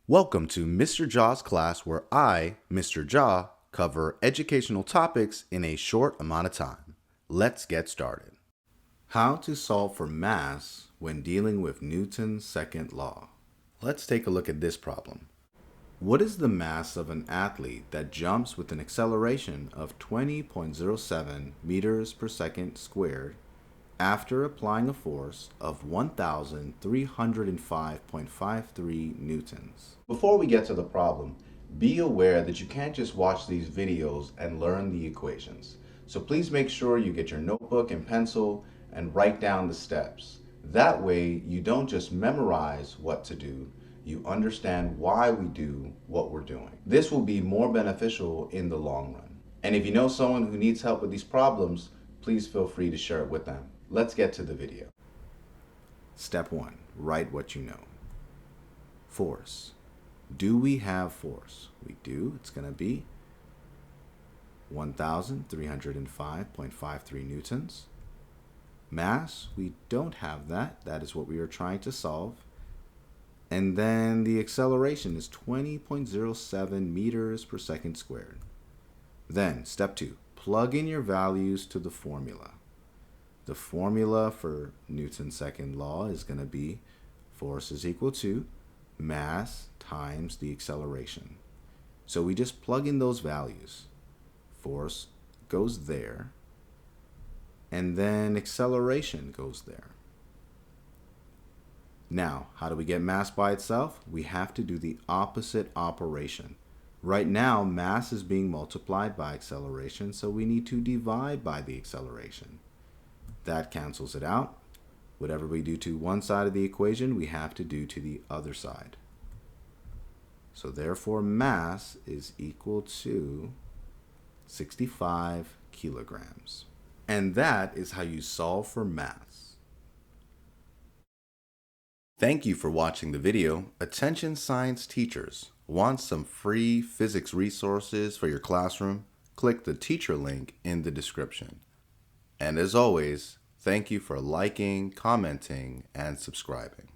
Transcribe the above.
Welcome to Mr. Jahs class, where I, Mr. Jah, cover educational topics in a short amount of time. Let's get started. How to solve for mass when dealing with Newton's second law. Let's take a look at this problem. What is the mass of an athlete that jumps with an acceleration of 20.07 meters per second squared after applying a force of 1,305.53 newtons? Before we get to the problem, be aware that you can't just watch these videos and learn the equations. So please make sure you get your notebook and pencil and write down the steps. That way you don't just memorize what to do, you understand why we do what we're doing. This will be more beneficial in the long run. And if you know someone who needs help with these problems, please feel free to share it with them. Let's get to the video. Step 1. Write what you know. Force. Do we have force? We do. It's going to be 1,305.53 newtons. Mass, we don't have that. That is what we are trying to solve. And then the acceleration is 20.07 meters per second squared. Then, step 2. Plug in your values to the formula. The formula for Newton's second law is going to be force is equal to mass times the acceleration. So we just plug in those values. Force goes there, and then acceleration goes there. Now, how do we get mass by itself? We have to do the opposite operation. Right now, mass is being multiplied by acceleration, so we need to divide by the acceleration. That cancels it out. Whatever we do to one side of the equation, we have to do to the other side. So therefore, mass is equal to 65 kilograms. And that is how you solve for mass. Thank you for watching the video. Attention science teachers. Want some free physics resources for your classroom? Click the teacher link in the description. And as always, thank you for liking, commenting, and subscribing.